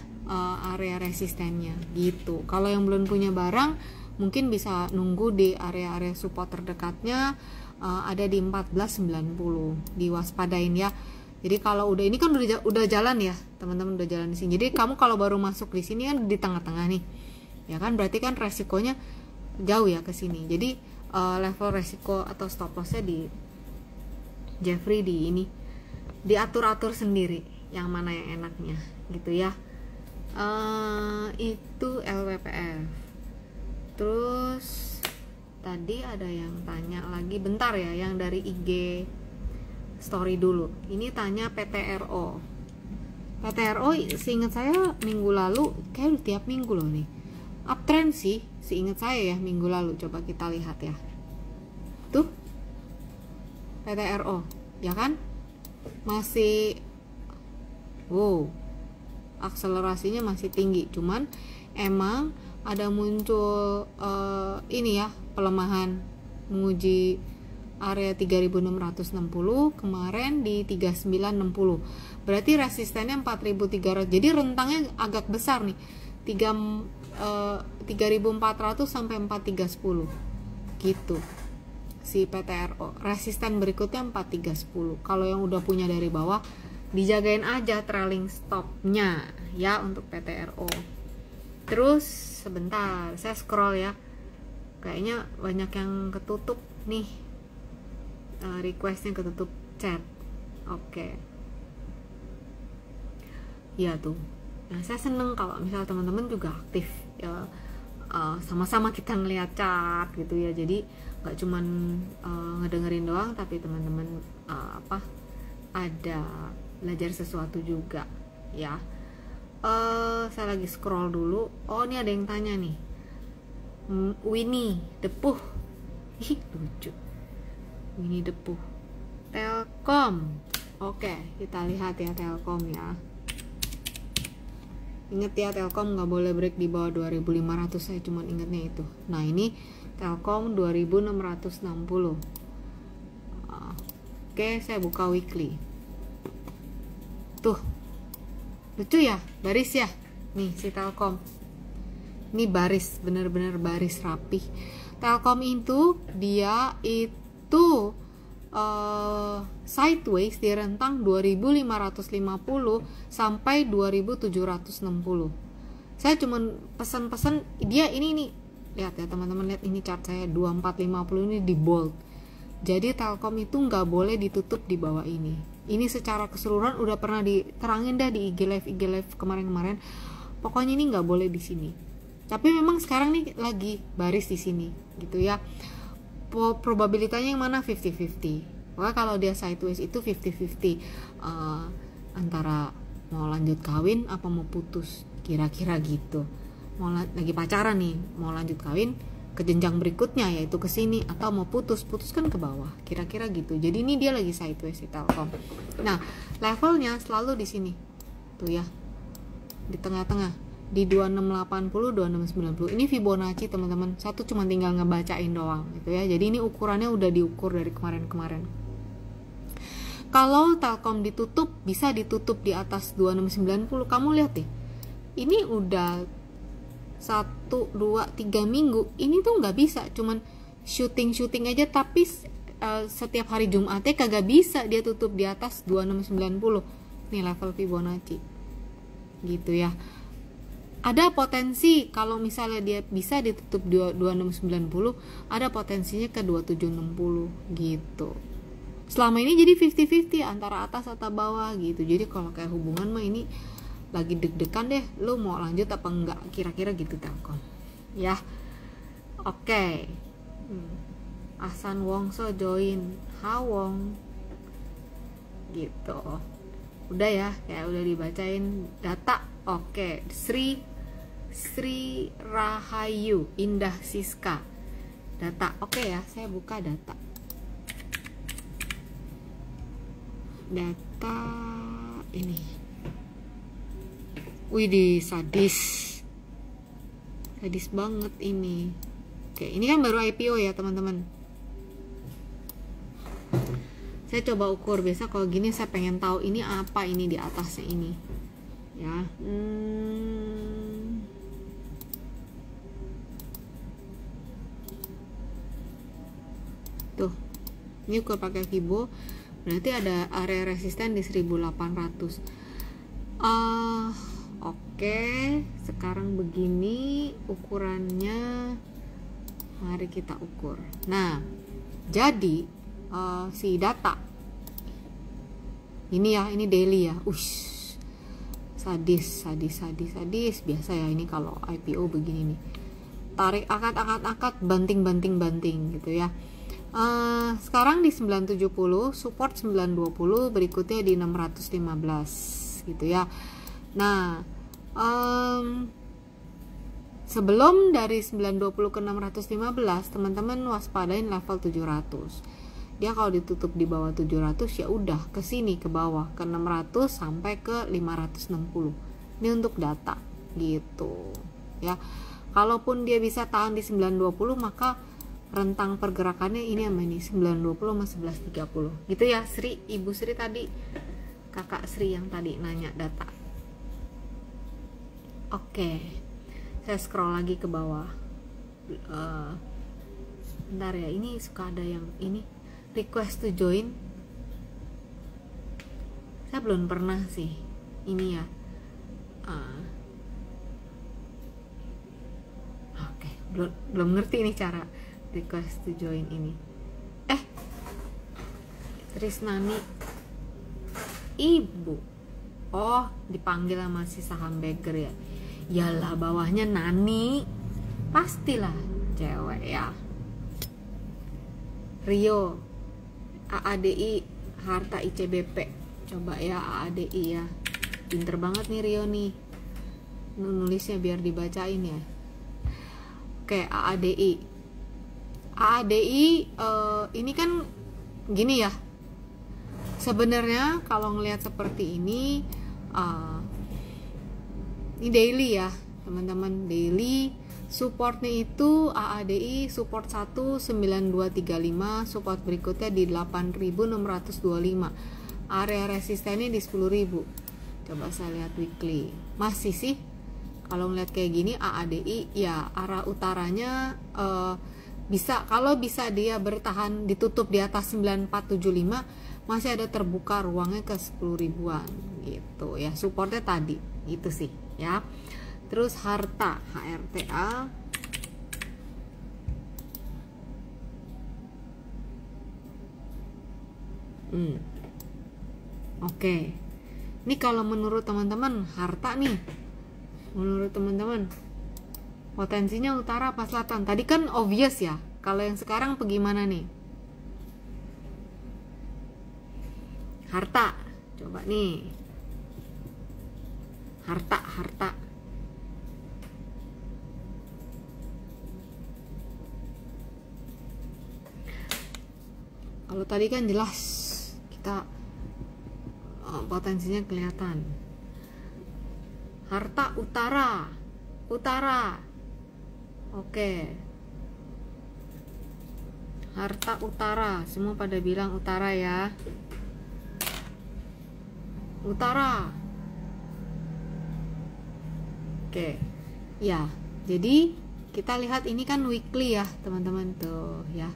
area resistennya gitu. Kalau yang belum punya barang mungkin bisa nunggu di area-area support terdekatnya, ada di 1490, diwaspadain ya. Jadi kalau udah ini kan udah jalan ya teman-teman, udah jalan di sini. Jadi kamu kalau baru masuk di sini kan di tengah-tengah nih ya kan, berarti kan resikonya jauh ya ke sini. Jadi level resiko atau stop lossnya di Jeffrey di ini diatur-atur sendiri yang mana yang enaknya gitu ya. Itu LPPF. Terus tadi ada yang tanya lagi, bentar ya, yang dari IG story dulu. Ini tanya PTRO. PTRO seingat saya minggu lalu kayak tiap minggu loh nih uptrend sih, seingat saya ya minggu lalu. Coba kita lihat ya, tuh PTRO ya kan masih wow, akselerasinya masih tinggi, cuman emang ada muncul ini ya, pelemahan menguji area 3660, kemarin di 3960, berarti resistennya 4300, jadi rentangnya agak besar nih, 3400 sampai 4310 gitu si PTRO. Resisten berikutnya 4310. Kalau yang udah punya dari bawah dijagain aja trailing stopnya ya untuk PTRO. Terus sebentar saya scroll ya, kayaknya banyak yang ketutup nih, requestnya ketutup chat. Oke. ya tuh. Nah, saya seneng kalau misal teman-teman juga aktif ya, sama-sama kita ngeliat chart gitu ya. Jadi nggak cuman ngedengerin doang, tapi teman-teman ada belajar sesuatu juga ya. Saya lagi scroll dulu. Oh, ini ada yang tanya nih, Winnie the Pooh. Ih, lucu. Winnie the Pooh. Telkom. Oke, kita lihat ya Telkom ya. Ingat ya, Telkom nggak boleh break di bawah 2500, saya cuma ingatnya itu. Nah, ini Telkom 2660. Oke, saya buka weekly. Tuh, lucu ya, baris ya. Nih si Telkom. Ini baris, bener-bener baris rapih. Telkom itu dia itu sideways di rentang 2550 sampai 2760. Saya cuman pesan-pesan dia ini nih. Lihat ya teman-teman, lihat ini chart saya 2450 ini di bold. Jadi Telkom itu nggak boleh ditutup di bawah ini. Ini secara keseluruhan udah pernah diterangin dah di IG live kemarin-kemarin. Pokoknya ini nggak boleh di sini. Tapi memang sekarang nih lagi baris di sini gitu ya. Probabilitasnya yang mana? 50-50. Wah, kalau dia sideways itu 50-50, antara mau lanjut kawin apa mau putus, kira-kira gitu. Mau lagi pacaran nih, mau lanjut kawin ke jenjang berikutnya yaitu ke sini, atau mau putus kan ke bawah, kira-kira gitu. Jadi ini dia lagi sideways di Telkom. Nah, levelnya selalu di sini tuh ya, di tengah-tengah di 2680 2690. Ini Fibonacci teman-teman, satu cuma tinggal ngebacain doang gitu ya. Jadi ini ukurannya udah diukur dari kemarin-kemarin. Kalau Telkom ditutup, bisa ditutup di atas 2690. Kamu lihat deh, ini udah 1, 2, 3 minggu ini tuh nggak bisa, cuman syuting aja. Tapi setiap hari Jumatnya kagak bisa dia tutup di atas 2690. Nih level Fibonacci gitu ya. Ada potensi kalau misalnya dia bisa ditutup 2690, ada potensinya ke 2760 gitu. Selama ini jadi 50-50 antara atas atau bawah gitu. Jadi kalau kayak hubungan mah ini lagi deg-degan deh, lu mau lanjut apa enggak, kira-kira gitu Telkom ya. Oke. Ahsan Wongso join Hawong gitu. Udah ya, kayak udah dibacain data. Oke, Sri Rahayu Indah Siska data. Oke ya, saya buka data ini. Widih, sadis banget ini. Oke, ini kan baru IPO ya teman-teman. Saya coba ukur. Biasa kalau gini saya pengen tahu ini apa, ini di atasnya ini ya. Tuh, ini ukur pakai Fibo, berarti ada area resisten di 1800. Oke, sekarang begini ukurannya, mari kita ukur. Nah, jadi si data ini ya, ini daily ya. Sadis biasa ya ini kalau IPO begini nih. Tarik akad banting gitu ya. Sekarang di 970, support 920, berikutnya di 615 gitu ya. Nah, sebelum dari 920 ke 615, teman-teman waspadain level 700. Dia kalau ditutup di bawah 700 ya udah ke sini ke bawah ke 600 sampai ke 560. Ini untuk data gitu ya. Kalaupun dia bisa tahan di 920, maka rentang pergerakannya ini sama ini 920 sama 1130 gitu ya. Sri, Ibu Sri tadi, Kakak Sri yang tadi nanya data. Oke, saya scroll lagi ke bawah. Bentar ya, ini suka ada yang ini request to join. Saya belum pernah sih ini ya. Oke, belum ngerti ini cara request to join ini. Trisnani Ibu Oh, dipanggil sama si saham Bagger ya. Yalah, bawahnya Nani. Pastilah cewek ya. Rio, AADI, Harta ICBP. Coba ya AADI ya. Pinter banget nih Rio nih. Nulisnya biar dibacain ya. Oke, AADI. AADI ini kan gini ya. Sebenarnya kalau ngelihat seperti ini daily ya teman-teman, daily supportnya itu AADI support 19235, support berikutnya di 8625, area resistennya di 10.000. Coba saya lihat weekly, masih sih kalau ngeliat kayak gini AADI ya arah utaranya bisa, kalau bisa dia bertahan ditutup di atas 9475 masih ada terbuka ruangnya ke 10 ribuan gitu ya, supportnya tadi itu sih ya. Terus Harta HRTA oke. Ini kalau menurut teman-teman Harta nih, menurut teman-teman potensinya utara apa selatan? Tadi kan obvious ya, kalau yang sekarang bagaimana nih? Harta, coba nih Harta kalau tadi kan jelas kita potensinya kelihatan. Harta utara oke. Harta utara, semua pada bilang utara ya, utara. Oke ya, jadi kita lihat ini kan weekly ya teman-teman tuh ya,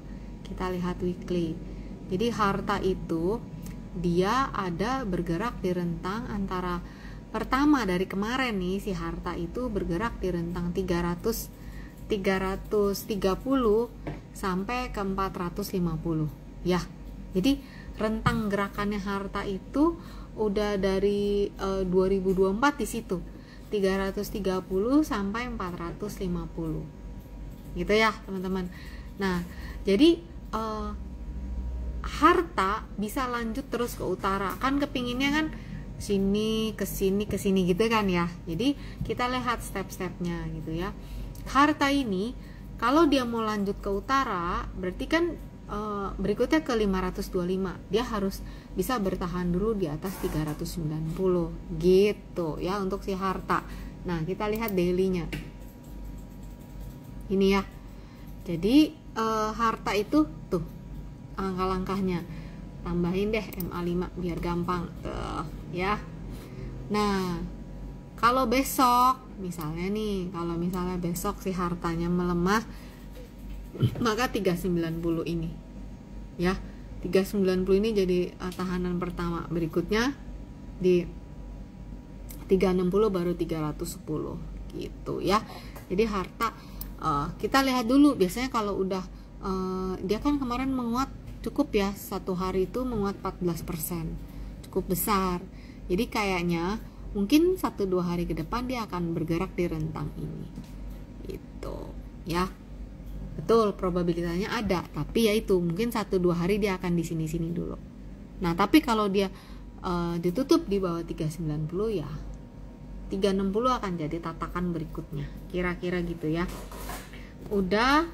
kita lihat weekly. Jadi Harta itu dia ada bergerak di rentang antara, pertama dari kemarin nih si Harta itu bergerak di rentang 330 sampai ke 450 ya. Jadi rentang gerakannya Harta itu udah dari 2024 di situ 330 sampai 450 gitu ya teman-teman. Nah jadi Harta bisa lanjut terus ke utara, kan kepinginnya kan sini ke sini gitu kan ya. Jadi kita lihat step-stepnya gitu ya. Harta ini kalau dia mau lanjut ke utara berarti kan berikutnya ke 525, dia harus bisa bertahan dulu di atas 390 gitu ya untuk si Harta. Nah kita lihat dailynya ini ya. Jadi Harta itu tuh langkah-langkahnya, tambahin deh MA5 biar gampang ya. Nah kalau besok misalnya nih, kalau misalnya besok si Hartanya melemah, maka 390 ini ya, 390 ini jadi tahanan pertama, berikutnya di 360 baru 310 gitu ya. Jadi Harta kita lihat dulu, biasanya kalau udah dia kan kemarin menguat cukup ya, satu hari itu menguat 14%, cukup besar. Jadi kayaknya mungkin 1-2 hari ke depan dia akan bergerak di rentang ini gitu ya. Betul, probabilitasnya ada, tapi ya itu mungkin 1-2 hari dia akan di sini-sini dulu. Nah tapi kalau dia ditutup di bawah 390 ya 360 akan jadi tatakan berikutnya, kira-kira gitu ya. Udah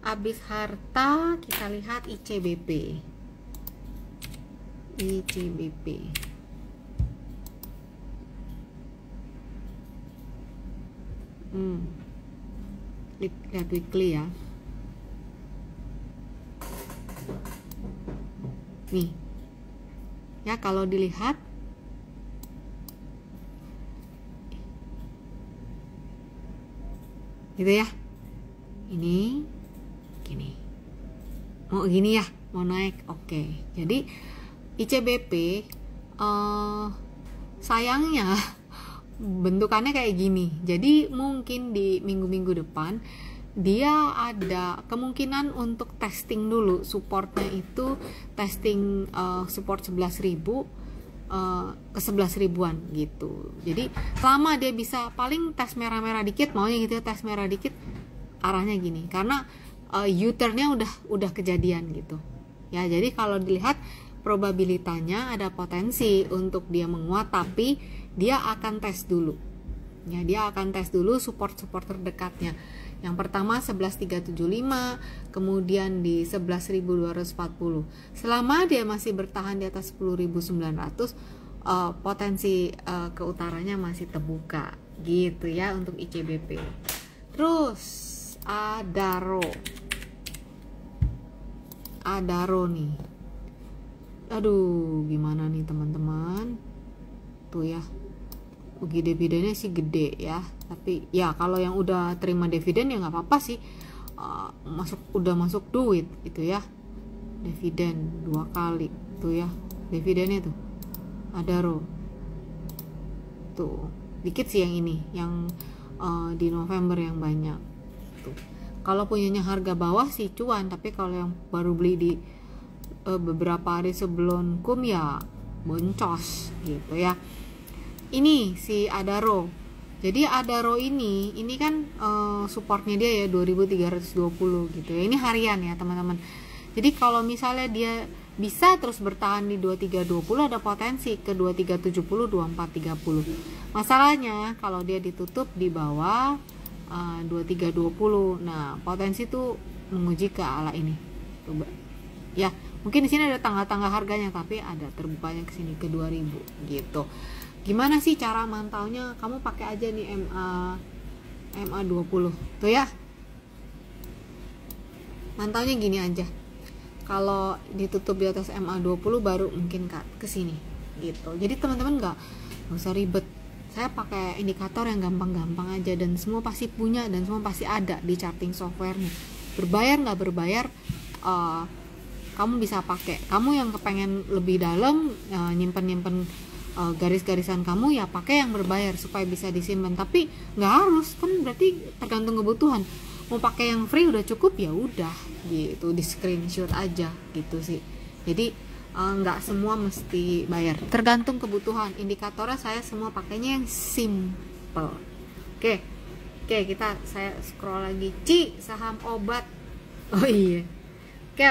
habis Harta, kita lihat ICBP. Lihat weekly ya. Nih ya, kalau dilihat gitu ya, ini gini, mau gini ya, mau naik. Oke, jadi ICBP sayangnya bentukannya kayak gini. Jadi mungkin di minggu-minggu depan dia ada kemungkinan untuk testing dulu supportnya, itu testing support 11.000 ke 11 ribuan gitu. Jadi selama dia bisa paling tes merah-merah dikit, maunya gitu ya, tes merah dikit, arahnya gini, karena U-turn-nya udah kejadian gitu ya. Jadi kalau dilihat probabilitasnya ada potensi untuk dia menguat, tapi dia akan tes dulu ya, dia akan tes dulu support terdekatnya. Yang pertama 11.375, kemudian di 11.240. Selama dia masih bertahan di atas 10.900, potensi ke utaranya masih terbuka gitu ya untuk ICBP. Terus Adaro nih. Aduh, gimana nih teman-teman? Tuh ya. Rugi dividennya sih gede ya, tapi ya kalau yang udah terima dividen ya nggak apa-apa sih, udah masuk duit itu ya, dividen 2 kali tuh ya, dividennya tuh Adaro tuh dikit sih yang ini, yang di November yang banyak tuh. Kalau punyanya harga bawah sih cuan, tapi kalau yang baru beli di beberapa hari sebelum kum ya boncos gitu ya. Ini si Adaro. Jadi Adaro ini kan supportnya dia ya 2320 gitu ya. Ini harian ya teman-teman. Jadi kalau misalnya dia bisa terus bertahan di 2320, ada potensi ke 2370, 2430. Masalahnya kalau dia ditutup di bawah 2320. Nah, potensi tuh menguji ke ala ini. Coba. Ya, mungkin di sini ada tangga-tangga harganya, tapi ada terbukanya ke sini ke 2000 gitu. Gimana sih cara mantaunya? Kamu pakai aja nih MA20 tuh ya. Mantaunya gini aja. Kalau ditutup di atas MA20 baru mungkin ke sini gitu. Jadi teman-teman nggak usah ribet. Saya pakai indikator yang gampang-gampang aja, dan semua pasti punya dan semua pasti ada di charting softwarenya. Berbayar nggak berbayar, kamu bisa pakai. Kamu yang kepengen lebih dalam, nyimpen garis-garisan kamu, ya pakai yang berbayar supaya bisa disimpan. Tapi nggak harus, kan berarti tergantung kebutuhan. Mau pakai yang free udah cukup ya udah gitu, di screenshot aja gitu sih. Jadi nggak semua mesti bayar, tergantung kebutuhan. Indikatornya saya semua pakainya yang simple. Oke, saya scroll lagi. Saham obat. Oh iya. Oke,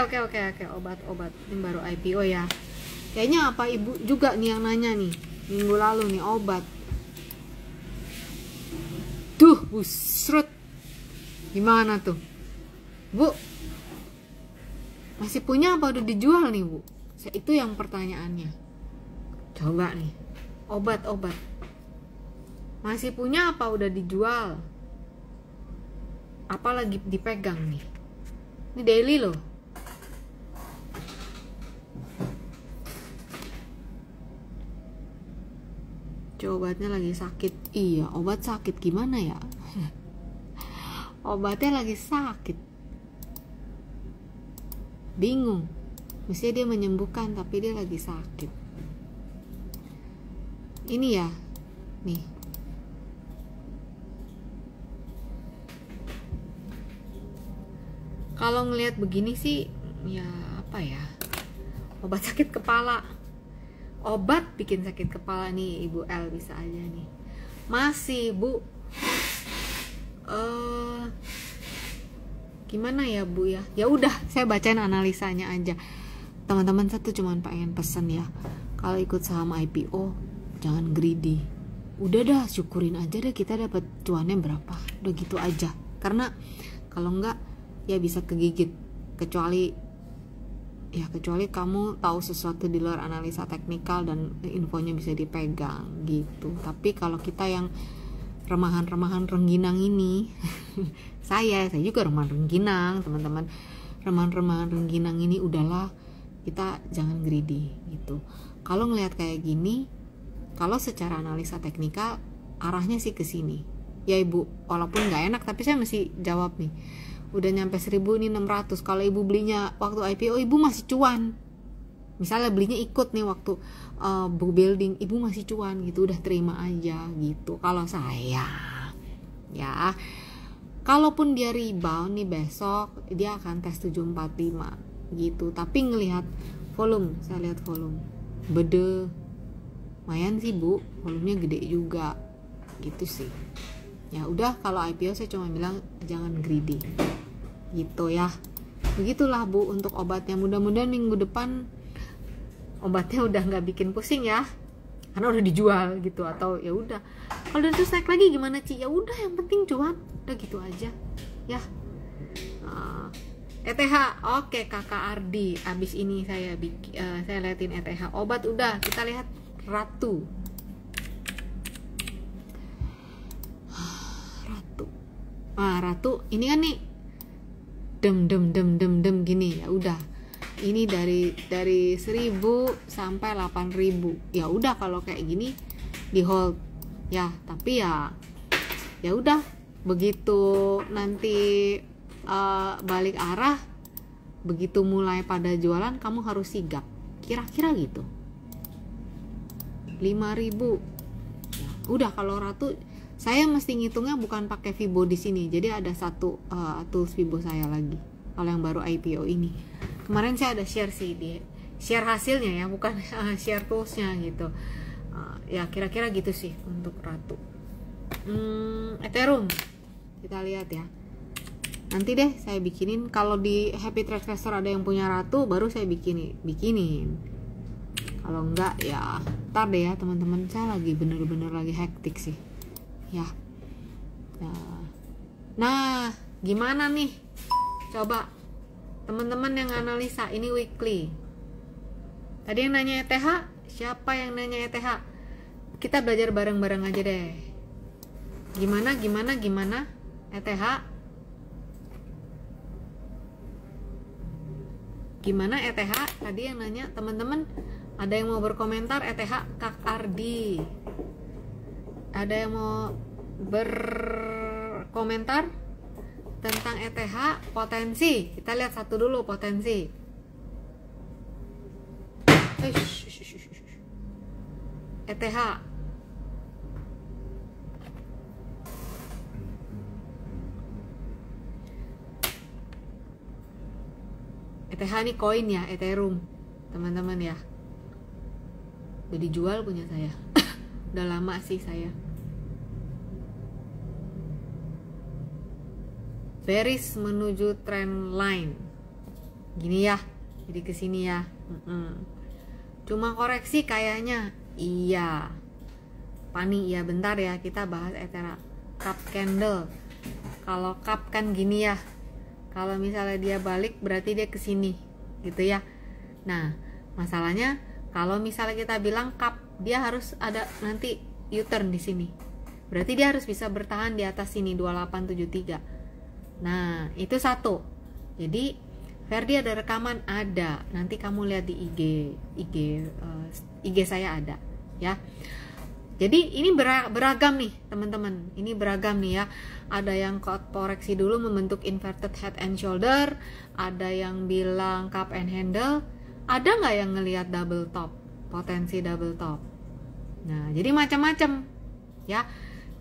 obat ini baru IPO ya. Kayaknya apa ibu juga nih yang nanya nih minggu lalu nih, obat. Duh, busrut. Gimana tuh, Bu? Masih punya apa udah dijual nih, Bu? Itu yang pertanyaannya. Coba nih, obat. Masih punya apa udah dijual? Apa lagi dipegang nih? Ini daily loh. Obatnya lagi sakit. Iya, obat sakit gimana ya? Obatnya lagi sakit. Bingung. Mestinya dia menyembuhkan, tapi dia lagi sakit. Ini ya. Nih. Kalau ngelihat begini sih, ya apa ya? Obat sakit kepala. Obat bikin sakit kepala nih, Ibu L bisa aja nih. Masih, Bu. Gimana ya, Bu ya? Ya udah, saya bacain analisanya aja. Teman-teman, saya tuh cuman pengen pesen ya. Kalau ikut saham IPO, jangan greedy. Udah dah, syukurin aja deh kita dapat cuannya berapa. Udah gitu aja. Karena kalau enggak ya bisa kegigit. Kecuali kamu tahu sesuatu di luar analisa teknikal dan infonya bisa dipegang gitu. Tapi kalau kita yang remahan rengginang ini saya juga remahan rengginang, teman-teman. Remahan rengginang ini udahlah, kita jangan greedy gitu. Kalau ngelihat kayak gini, kalau secara analisa teknikal arahnya sih ke sini ya, Ibu. Walaupun nggak enak, tapi saya mesti jawab nih. Udah nyampe 1.600. Kalau Ibu belinya waktu IPO, Ibu masih cuan. Misalnya belinya ikut nih waktu book building, Ibu masih cuan gitu. Udah terima aja gitu. Kalau saya ya, kalaupun dia rebound nih besok, dia akan tes 745 gitu. Tapi ngelihat volume, saya lihat volume bede lumayan sih Bu, volumenya gede juga gitu sih. Ya udah, kalau IPO saya cuma bilang jangan greedy gitu ya. Begitulah Bu untuk obatnya. Mudah-mudahan minggu depan obatnya udah nggak bikin pusing ya, karena udah dijual gitu. Atau ya udah, kalau udah terus naik lagi gimana Ci? Ya udah, yang penting cuan, udah gitu aja ya. ETH, oke Kakak Ardi, abis ini saya liatin ETH. Obat udah, kita lihat Ratu. Ratu ini kan nih dem gini. Ya udah, ini dari 1000 sampai 8000. Ya udah, kalau kayak gini di hold ya. Tapi ya udah, begitu nanti balik arah, begitu mulai pada jualan, kamu harus sigap, kira-kira gitu. 5000 ya, udah. Kalau Ratu saya mesti ngitungnya bukan pakai Fibo di sini, jadi ada satu tools Fibo saya lagi kalau yang baru IPO ini. Kemarin saya ada share sih, di share hasilnya ya, bukan share toolsnya gitu. Ya kira-kira gitu sih untuk Ratu. Ethereum kita lihat ya, nanti deh saya bikinin. Kalau di Happy Trade Investor ada yang punya Ratu, baru saya bikinin. Kalau enggak ya ntar deh ya teman-teman, saya lagi bener-bener lagi hektik sih ya. Nah gimana nih, coba teman-teman yang analisa ini weekly. Tadi yang nanya ETH, siapa yang nanya ETH? Kita belajar bareng-bareng aja deh. Gimana ETH? Gimana ETH? Tadi yang nanya teman-teman, ada yang mau berkomentar ETH? Kak Ardi, ada yang mau berkomentar tentang ETH potensi? Kita lihat satu dulu potensi. ETH ini koin ya, Ethereum teman-teman ya. Udah dijual punya saya. Udah lama sih saya. Bearish menuju trend line. Gini ya. Jadi kesini ya. Cuma koreksi kayaknya. Iya. Pani ya, bentar ya, kita bahas Ethera. Cup candle. Kalau cup kan gini ya. Kalau misalnya dia balik berarti dia kesini gitu ya. Nah masalahnya kalau misalnya kita bilang cup, dia harus ada nanti U-turn di sini. Berarti dia harus bisa bertahan di atas sini 2873. Nah itu satu. Jadi Ferdi ada rekaman, ada. Nanti kamu lihat di IG saya ada ya. Jadi ini beragam nih teman-teman. Ini beragam nih ya. Ada yang koreksi dulu membentuk inverted head and shoulder. Ada yang bilang cup and handle. Ada nggak yang ngelihat double top? Potensi double top. Nah jadi macam-macam ya.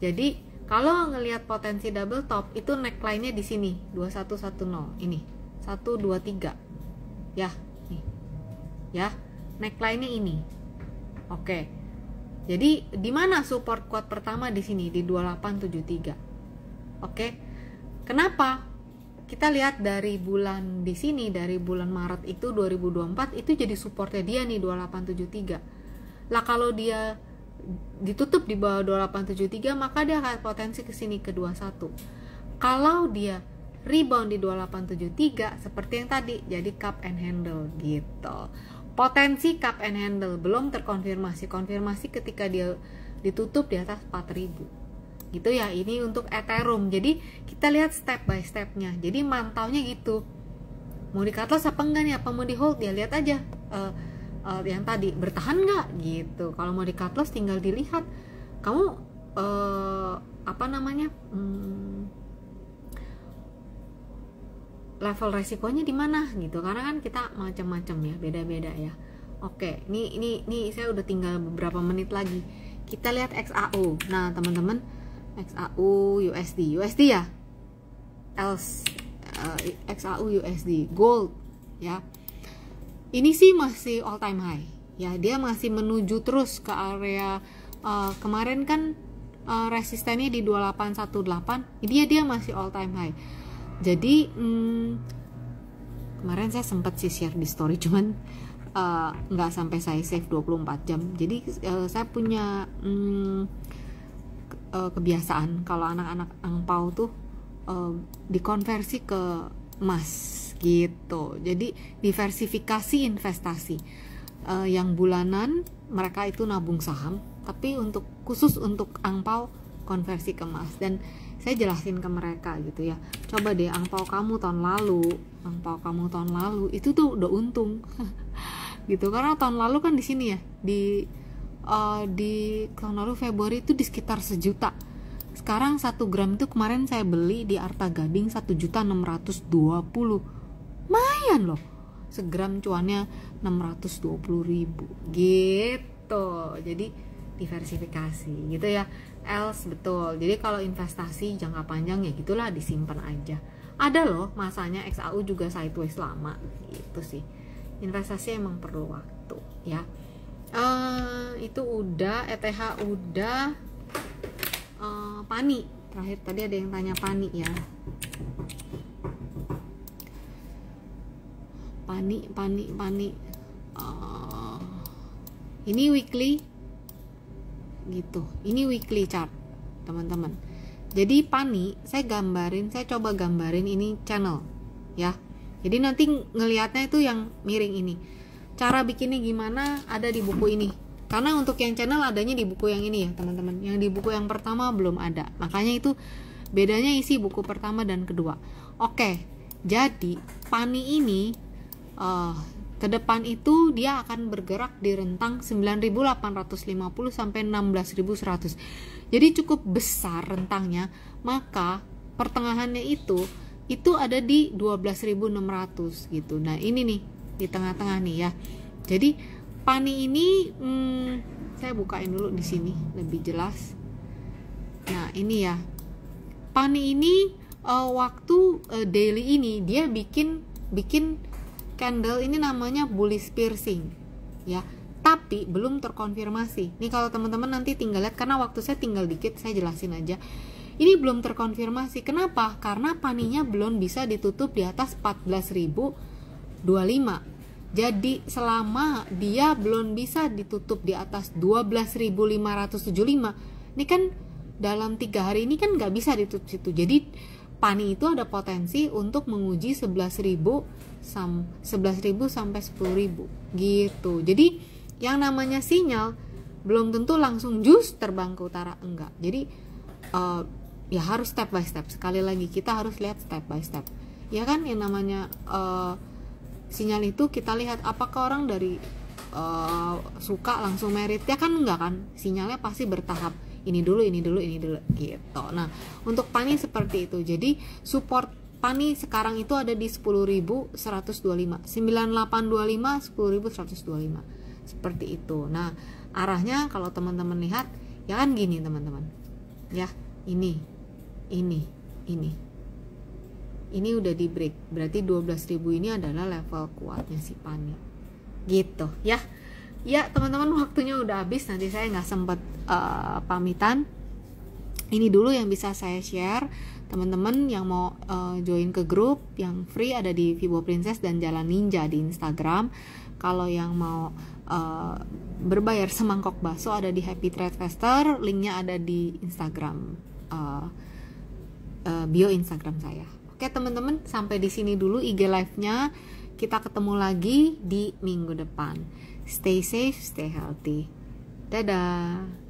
Jadi kalau ngelihat potensi double top itu neckline-nya di sini 2110 ini 123 ya nih ya, neckline-nya ini. Oke. Jadi di mana support kuat pertama? Di sini di 2873. Oke. Kenapa? Kita lihat dari bulan di sini, dari bulan Maret itu 2024 itu jadi supportnya dia nih 2873. Lah kalau dia ditutup di bawah 2873 maka dia akan potensi ke sini ke 21. Kalau dia rebound di 2873 seperti yang tadi, jadi cup and handle gitu. Potensi cup and handle belum terkonfirmasi. Konfirmasi ketika dia ditutup di atas 4000 gitu ya. Ini untuk Ethereum. Jadi kita lihat step by stepnya. Jadi mantaunya gitu, mau di cut loss apa enggak nih, apa mau di hold ya. Lihat aja yang tadi bertahan nggak gitu. Kalau mau di cut loss tinggal dilihat kamu level resikonya di mana gitu, karena kan kita macam-macam ya, beda-beda ya. Oke, ini saya udah tinggal beberapa menit lagi. Kita lihat XAU. Nah teman-teman, XAU USD ya, XAU USD gold ya. Ini sih masih all time high ya dia masih menuju terus ke area kemarin kan resistennya di 2818, dia masih all time high. Jadi kemarin saya sempat sih share di story, cuman nggak sampai saya save 24 jam. Jadi saya punya kebiasaan kalau anak-anak angpau tuh dikonversi ke emas gitu. Jadi diversifikasi investasi. Yang bulanan mereka itu nabung saham, tapi khusus untuk angpau konversi ke emas. Dan saya jelasin ke mereka gitu ya, coba deh angpau kamu tahun lalu itu tuh udah untung gitu, karena tahun lalu kan di sini ya, di tahun lalu Februari itu di sekitar 1 juta. Sekarang 1 gram itu kemarin saya beli di Arta Gading 1.620.000, lumayan loh, segram cuannya 620.000 gitu. Jadi diversifikasi gitu ya, else betul. Jadi kalau investasi jangka panjang ya gitulah, disimpan aja. Ada loh masanya XAU juga sideways lama gitu sih. Investasi emang perlu waktu ya. Itu udah, ETH udah, PANI terakhir tadi ada yang tanya PANI ya. PANI ini weekly gitu, ini weekly chart teman-teman. Jadi PANI saya coba gambarin ini channel ya. Jadi nanti ngelihatnya itu yang miring ini. Cara bikinnya gimana ada di buku ini. Karena untuk yang channel adanya di buku yang ini ya teman-teman. Yang di buku yang pertama belum ada. Makanya itu bedanya isi buku pertama dan kedua. Oke, jadi PANI ini ke depan itu dia akan bergerak di rentang 9.850 sampai 16.100. Jadi cukup besar rentangnya. Maka pertengahannya itu ada di 12.600 gitu. Nah, ini nih di tengah-tengah nih ya. Jadi PANI ini saya bukain dulu di sini lebih jelas. Nah, ini ya. PANI ini waktu daily ini dia bikin candle ini namanya bullish piercing ya, tapi belum terkonfirmasi. Nih kalau teman-teman nanti tinggal lihat, karena waktu saya tinggal dikit, saya jelasin aja. Ini belum terkonfirmasi. Kenapa? Karena PANI-nya belum bisa ditutup di atas 14.025. Jadi selama dia belum bisa ditutup di atas 12.575, ini kan dalam 3 hari ini kan nggak bisa ditutup situ. Jadi PANI itu ada potensi untuk menguji 11.000 sampai 10.000 gitu. Jadi yang namanya sinyal belum tentu langsung jus terbang ke utara, enggak. Jadi ya harus step by step. Sekali lagi kita harus lihat step by step. Ya kan, yang namanya sinyal itu kita lihat apakah orang dari suka langsung merit, ya kan enggak kan, sinyalnya pasti bertahap, ini dulu gitu. Nah, untuk PANI seperti itu. Jadi support PANI sekarang itu ada di 10.125, 9825, 10.125 seperti itu. Nah, arahnya kalau teman-teman lihat ya kan gini teman-teman ya, ini udah di break, berarti 12.000 ini adalah level kuatnya si PANI gitu ya. Ya teman-teman, waktunya udah habis, nanti saya nggak sempet pamitan. Ini dulu yang bisa saya share. Teman-teman yang mau join ke grup yang free ada di Vibo Princess dan Jalan Ninja di Instagram. Kalau yang mau berbayar semangkok bakso ada di Happy Trade Faster, linknya ada di Instagram, bio Instagram saya. Oke teman-teman, sampai di sini dulu IG live-nya. Kita ketemu lagi di minggu depan. Stay safe, stay healthy. Dadah.